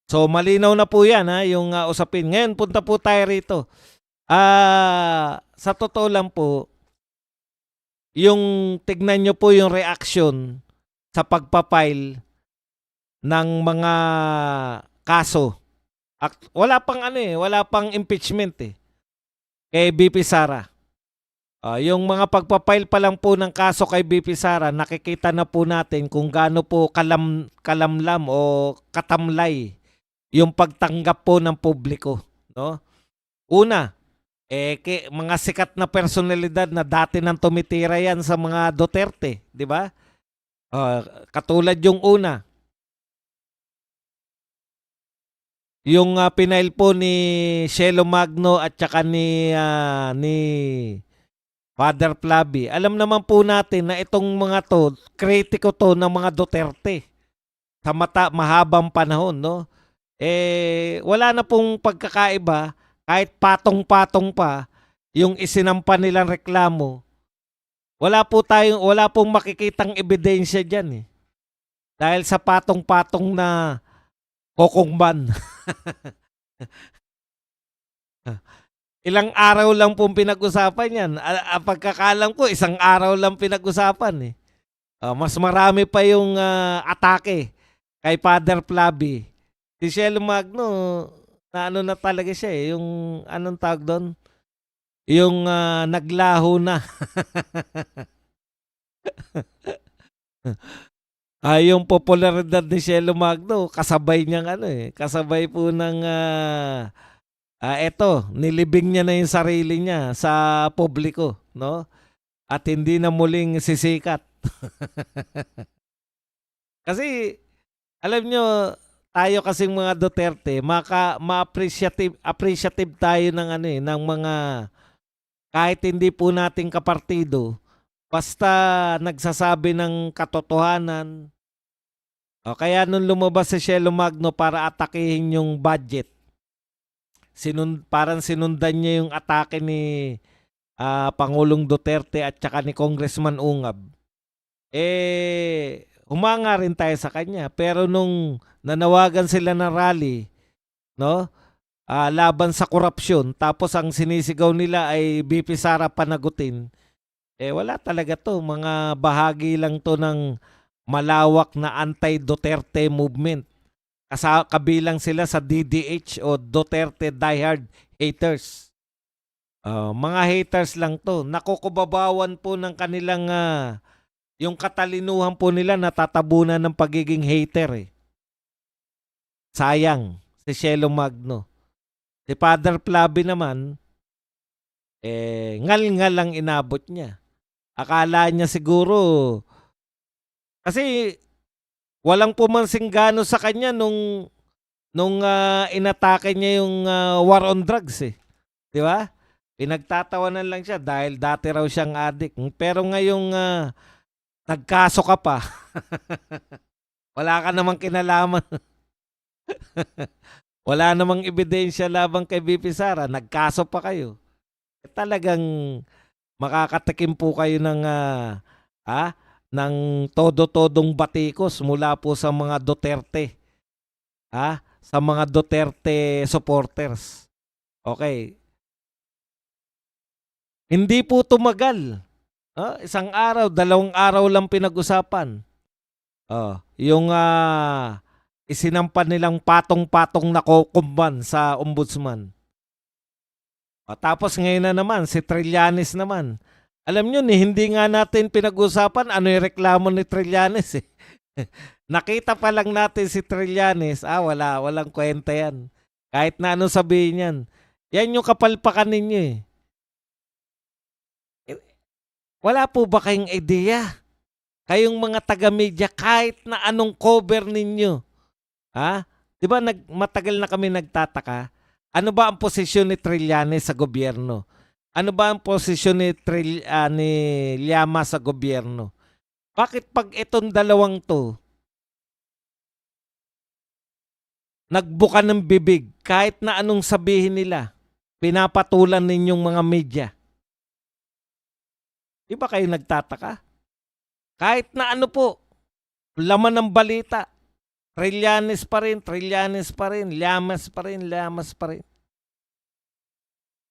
So malinaw na po 'yan ha, yung usapin. Ngayon punta po tayo rito. Sa totoo lang po, yung tignan nyo po yung reaction sa pagpapile ng mga kaso. Wala pang wala pang impeachment kay BP Sara. Yung mga pagpapile pa lang po ng kaso kay BP Sara, nakikita na po natin kung gaano po kalamlam o katamlay yung pagtanggap po ng publiko, no? Una, mga sikat na personalidad na dati nang tumitira yan sa mga Duterte, di ba? Katulad yung una, yung pinail po ni Shelo Magno at saka ni Father Flavi. Alam naman po natin na itong mga to, kritiko to ng mga Duterte sa mahabang panahon, no? Wala na pong pagkakaiba kahit patong-patong pa yung isinampa nilang reklamo. Wala pong makikitang ebidensya diyan Dahil sa patong-patong na kokongban. Ilang araw lang pong pinag-usapan yan. Pagkakalam ko, isang araw lang pinag-usapan mas marami pa yung atake kay Father Flavi. Si Shelo Magno, na ano na talaga siya yung anong tawag doon? Yung naglaho na. Yung popularidad ni Shelo Magno, kasabay niyang kasabay po ng nilibing niya na yung sarili niya sa publiko, no? At hindi na muling sisikat. Kasi alam nyo, tayo kasing mga Duterte, appreciative tayo ng ng mga kahit hindi po nating kapartido, basta nagsasabi ng katotohanan. Kaya nung lumabas si Shelo Magno para atakihin yung budget, parang sinundan niya yung atake ni Pangulong Duterte at saka ni Congressman Ungab. Humanga rin tayo sa kanya. Pero nung nanawagan sila ng rally, no? Laban sa korupsyon, tapos ang sinisigaw nila ay BP Sara panagutin. Wala talaga to. Mga bahagi lang to ng malawak na anti-Duterte movement. Kabilang sila sa DDH o Duterte Diehard Haters. Mga haters lang to. Nakukubabawan po ng kanilang yung katalinuhan po nila natatabunan ng pagiging hater Sayang si Shelo Magno. Si Father Flavi naman, ngal-ngal lang inabot niya. Akala niya siguro, kasi walang pumansing gano sa kanya nung inatake niya yung war on drugs Di ba? Pinagtatawanan lang siya dahil dati raw siyang addict. Pero ngayong nagkaso ka pa, wala ka namang kinalaman. Wala namang ebidensya labang kay BP Sara, nagkaso pa kayo. Talagang makakatikim po kayo ng todo-todong batikos mula po sa mga Duterte. Sa mga Duterte supporters. Okay. Hindi po tumagal. Isang araw, 2 araw lang pinag-usapan. Yung isinampan nilang patong-patong na kokumban sa ombudsman. Tapos ngayon na naman, si Trillanes naman. Alam nyo hindi nga natin pinag-usapan ano yung reklamo ni Trillanes Nakita pa lang natin si Trillanes, walang kwenta yan. Kahit na ano sabihin yan. Yan yung kapalpakan ninyo Wala po ba kayong ideya? Kayong mga taga-media, kahit na anong cover ninyo, di ba matagal na kami nagtataka? Ano ba ang posisyon ni Trillanes sa gobyerno? Ano ba ang posisyon ni Llama sa gobyerno? Bakit pag itong dalawang to, nagbuka ng bibig, kahit na anong sabihin nila, pinapatulan ninyong mga media? Di ba kayo nagtataka? Kahit na ano po, laman ng balita, Trillanes pa rin, Trillanes pa rin, Llamas pa rin, Llamas pa rin.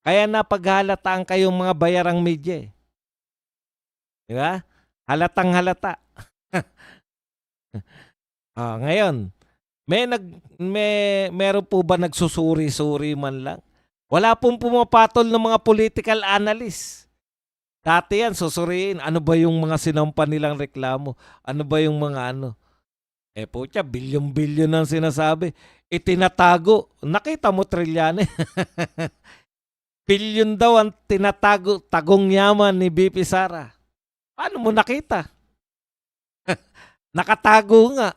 Kaya napaghalataan kayong mga bayarang media. Di ba? Halatang halata. Ngayon, meron po ba nagsusuri-suri man lang? Wala pong pumapatol ng mga political analyst. Dati yan, susuriin. Ano ba yung mga sinampa nilang reklamo? Ano ba yung mga ano? Pucha, bilyon-bilyon ang sinasabi. Itinatago. Nakita mo, Trillanes? Bilyon daw ang tinatago, tagong yaman ni BP Sara. Paano mo nakita? Nakatago nga.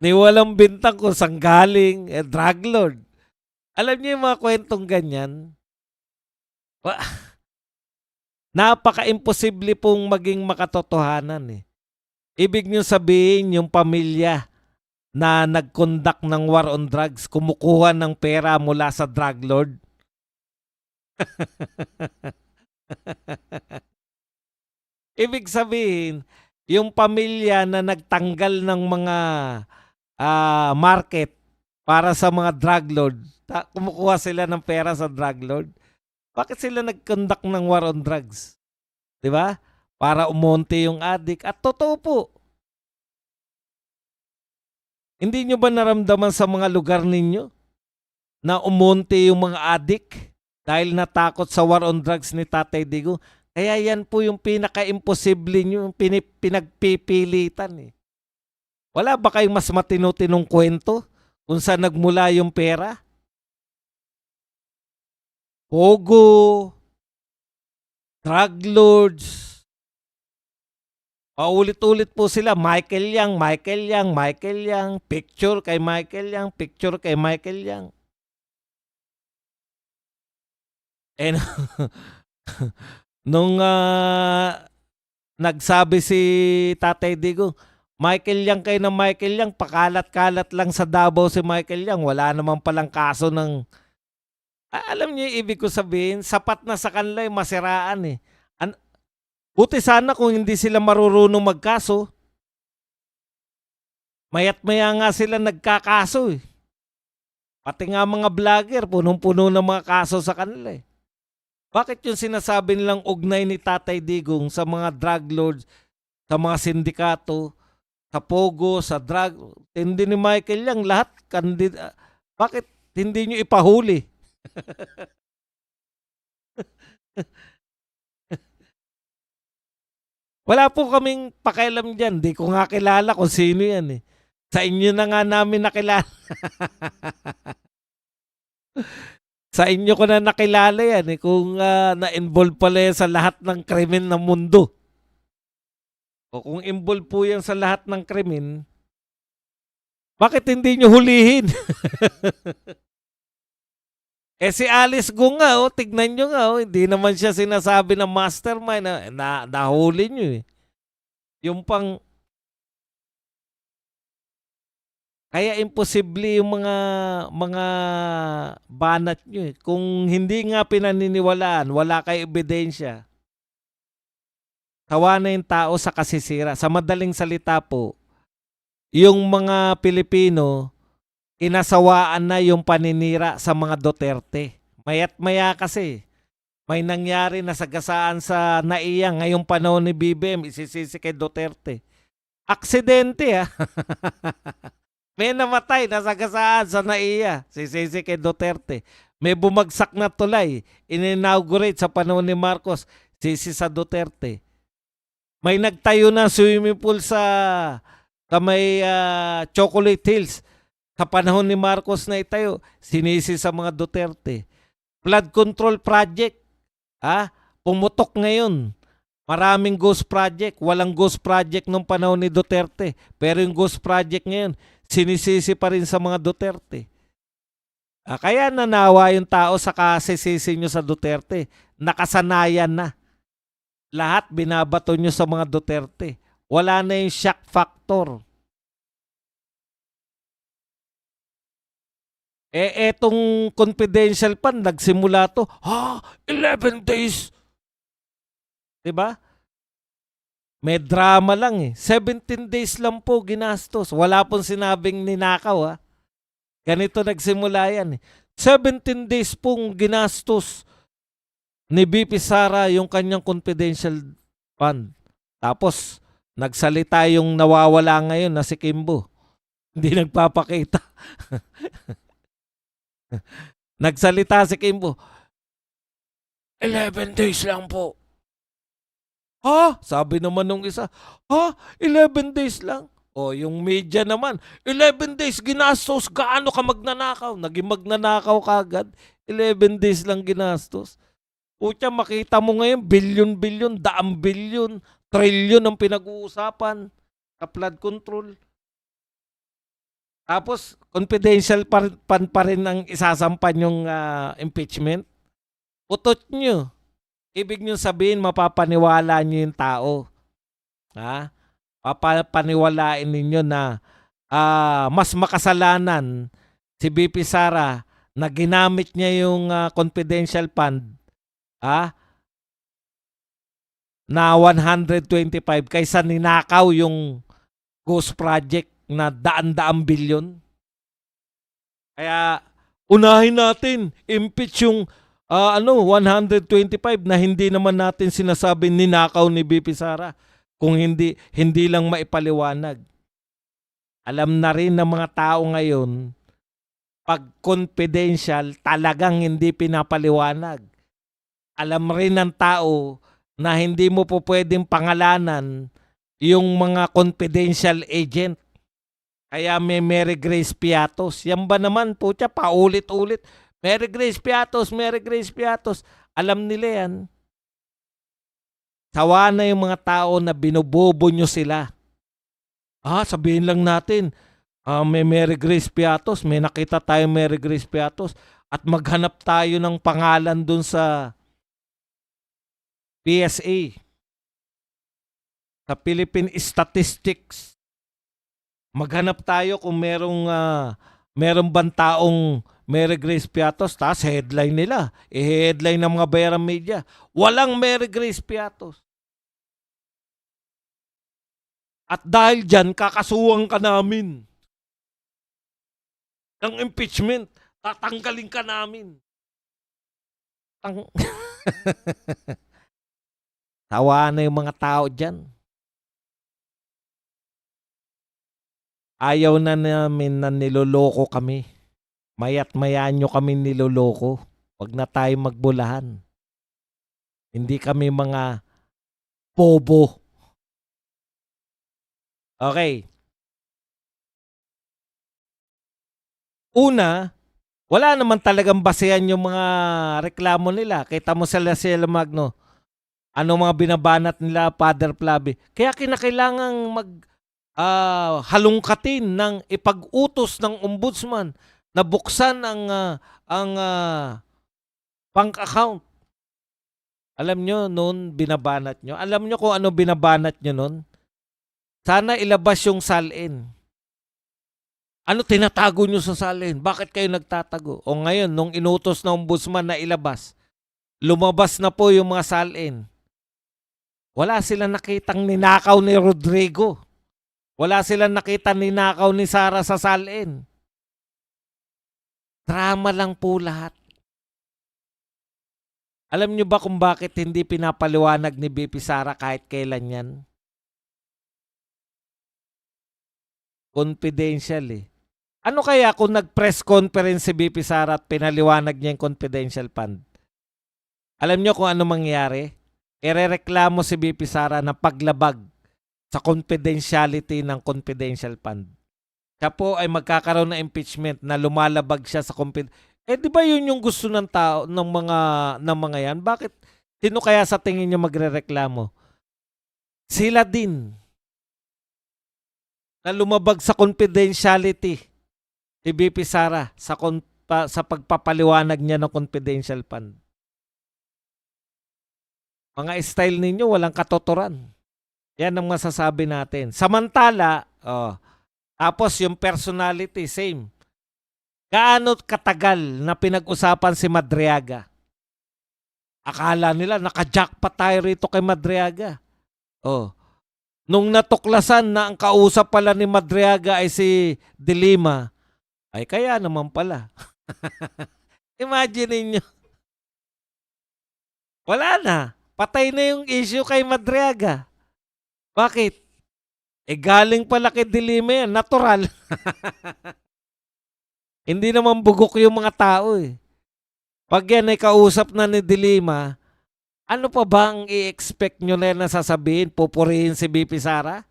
Ni walang bintang kung saan galing, drug lord. Alam niyo yung mga kwentong ganyan? Napaka-imposible pong maging makatotohanan eh. Ibig niyo sabihin yung pamilya na nag-conduct ng war on drugs, kumukuha ng pera mula sa drug lord. Ibig sabihin, yung pamilya na nagtanggal ng mga market para sa mga drug lord, kumukuha sila ng pera sa drug lord. Bakit sila nag-conduct ng war on drugs? 'Di ba? Para umonte yung addict. At totoo po. Hindi nyo ba naramdaman sa mga lugar ninyo na umonte yung mga addict dahil natakot sa war on drugs ni Tatay Digong? Kaya yan po yung pinaka-imposible nyo, yung pinagpipilitan eh. Wala ba kayong mas matino-tinong kwento kung saan nagmula yung pera? Pogo, drug lords, paulit-ulit po sila, Michael Yang, Michael Yang, Michael Yang, picture kay Michael Yang, picture kay Michael Yang. And nung nagsabi si Tatay Digong, Michael Yang kayo ng Michael Yang, pakalat-kalat lang sa Davao si Michael Yang, wala naman palang kaso ng... Alam niyo yung ibig ko sabihin, sapat na sa kanila yung masiraan eh. Buti sana kung hindi sila marurunong magkaso. Mayat maya nga sila nagkakaso eh. Pati nga mga vlogger, punong-puno ng mga kaso sa kanila eh. Bakit yung sinasabi nilang ugnay ni Tatay Digong sa mga drug lords, sa mga sindikato, sa Pogo, sa drug, hindi ni Michael Yang, lahat kandida. Bakit hindi nyo ipahuli? Wala po kaming pakialam dyan. Di ko nga kilala kung sino yan eh. Sa inyo na nga namin nakilala. Sa inyo ko na nakilala yan eh. Kung na-involve pala yan sa lahat ng krimen ng mundo. O kung involved po yan sa lahat ng krimen, bakit hindi nyo hulihin? Si Alice Go nga, tignan nyo nga, hindi naman siya sinasabi ng mastermind na nahuli nyo eh. Yung pang... Kaya imposible yung mga banat nyo eh. Kung hindi nga pinaniniwalaan, wala kay ebidensya. Tawa na yung tao sa kasisira. Sa madaling salita po, yung mga Pilipino, inasawaan na yung paninira sa mga Duterte. Mayat maya kasi, may nangyari na sagasaan sa NAIA ngayong panahon ni BBM, isisisi kay Duterte. Aksidente ah. May namatay na sagasaan sa NAIA, sisisi kay Duterte. May bumagsak na tulay, in-inaugurate sa panahon ni Marcos, sisi sa Duterte. May nagtayo na swimming pool sa may Chocolate Hills. Sa panahon ni Marcos na itayo, sinisi sa mga Duterte. Flood control project, pumutok ngayon. Maraming ghost project. Walang ghost project nung panahon ni Duterte. Pero yung ghost project ngayon, sinisisi pa rin sa mga Duterte. Kaya nanawa yung tao sa kasisisi nyo sa Duterte. Nakasanayan na. Lahat binabato nyo sa mga Duterte. Wala na yung shock factor. Etong confidential fund, nagsimula to, 11 days. Diba? May drama lang eh. 17 days lang po ginastos. Wala pong sinabing ninakaw ha. Ganito nagsimula yan eh. 17 days pong ginastos ni BP Sara yung kanyang confidential fund. Tapos, nagsalita yung nawawala ngayon na si Kimbo. Hindi nagpapakita. Nagsalita si Kimbo. 11 days lang po. Ha? Sabi naman nung isa, ha? 11 days lang? O, yung media naman, 11 days ginastos, gaano ka magnanakaw? Naging magnanakaw kagad, 11 days lang ginastos. Pucha, makita mo ngayon, bilyon-bilyon, daang bilyon, trilyon ang pinag-uusapan sa flood control. Tapos, confidential pa rin ang isasampan yung impeachment. Utot nyo. Ibig nyo sabihin, mapapaniwala nyo yung tao. Ha? Papaniwalain ninyo na mas makasalanan si BP Sara na ginamit niya yung confidential fund na 125 kaysa ninakaw yung ghost project na daan-daang bilyon. Kaya unahin natin, impeach yung 125 na hindi naman natin sinasabi ninakaw ni BP Sara. Kung hindi lang maipaliwanag. Alam na rin ng mga tao ngayon, pag confidential, talagang hindi pinapaliwanag. Alam rin ng tao na hindi mo po pwedeng pangalanan yung mga confidential agent. Kaya may Mary Grace Piatos. Yan ba naman po siya paulit-ulit. Mary Grace Piatos, Mary Grace Piatos. Alam nila yan. Sawa na yung mga tao na binubobo nyo sila. Sabihin lang natin, may Mary Grace Piatos, may nakita tayo Mary Grace Piatos, at maghanap tayo ng pangalan dun sa PSA, sa Philippine Statistics. Maghanap tayo kung merong bang taong Mary Grace Piatos, tapos headline nila. Headline ng mga bayarang media. Walang Mary Grace Piatos. At dahil dyan, kakasuwang ka namin. Ng impeachment, tatanggalin ka namin. Tawa na yung mga tao dyan. Ayaw na namin na niloloko kami. Maya't mayaan nyo kami niloloko. Huwag na tayo magbulahan. Hindi kami mga bobo. Okay. Una, wala naman talagang basehan yung mga reklamo nila. Kita mo sila Magno. Ano mga binabanat nila, Father Flavi. Kaya kinakailangang halungkatin ng ipag-utos ng ombudsman na buksan ang bank account. Alam nyo noon binabanat nyo? Alam nyo kung ano binabanat nyo noon? Sana ilabas yung salin. Ano tinatago nyo sa salin? Bakit kayo nagtatago? O ngayon, nung inutos ng ombudsman na ilabas, lumabas na po yung mga salin. Wala silang nakitang ninakaw ni Rodrigo. Wala silang nakitang ninakaw ni Sara sa salin. Drama lang po lahat. Alam nyo ba kung bakit hindi pinapaliwanag ni BP Sara kahit kailan yan? Confidential eh. Ano kaya kung nag-press conference si BP Sara at pinaliwanag niya yung confidential fund? Alam nyo kung ano mangyari? Irereklamo si BP Sara na paglabag sa confidentiality ng confidential fund. Siya po ay magkakaroon ng impeachment na lumalabag siya sa di ba yun yung gusto ng tao ng mga yan? Bakit sino kaya sa tingin niyo magrereklamo? Sila din na lumabag sa confidentiality si BP Sara sa pagpapaliwanag niya ng confidential fund. Mga style ninyo walang katotoran. Yan ang masasabi natin. Samantala, tapos yung personality, same. Gaano katagal na pinag-usapan si Madriaga? Akala nila naka-jackpot tayo rito kay Madriaga. Nung natuklasan na ang kausap pala ni Madriaga ay si De Lima, ay kaya naman pala. Imagine ninyo, wala na. Patay na yung issue kay Madriaga. Bakit? Galing pala kay De Lima yan, natural. Hindi naman bugok yung mga tao eh. Pag yan ay kausap na ni De Lima, ano pa ba ang i-expect nyo na sasabihin? Pupurihin si BP Sara?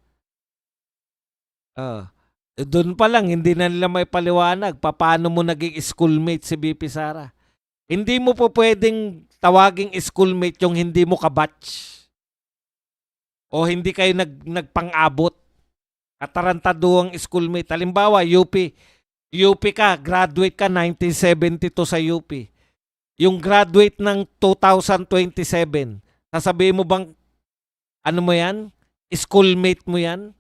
Doon pa lang, hindi na nila may paliwanag paano mo naging schoolmate si BP Sara. Hindi mo po pwedeng tawaging schoolmate yung hindi mo kabatch. O hindi kayo nagpang-abot. Katarantaduang schoolmate. Halimbawa, UP ka, graduate ka 1972 sa UP. Yung graduate ng 2027, sasabihin mo bang, ano mo yan? Schoolmate mo yan?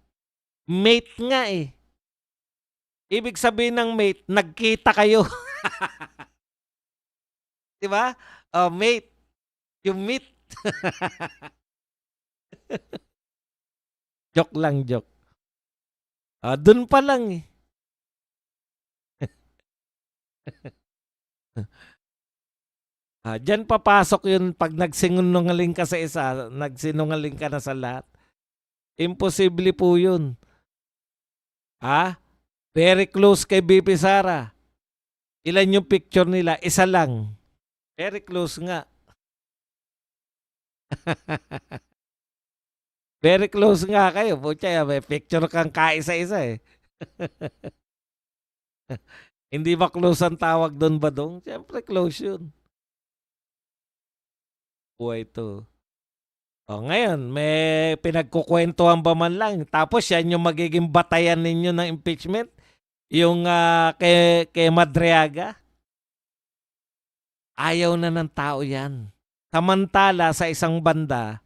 Mate nga eh. Ibig sabihin ng mate, nagkita kayo. Di ba? Mate. Yung meet. Joke lang, joke. Dun pa lang eh. Diyan papasok yun pag nagsinungaling ka sa isa, nagsinungaling ka na sa lahat. Imposible po yun. Very close kay BP Sara. Ilan yung picture nila? Isa lang. Very close nga. Very close nga kayo. Pucha, may picture kang kaisa-isa eh. Hindi ba close ang tawag doon ba dong? Siyempre close yun. Buhay to. Ngayon, may pinagkukwentuhan ba man lang? Tapos yan yung magiging batayan ninyo ng impeachment? Yung kay Madriaga? Ayaw na ng tao yan. Samantala sa isang banda,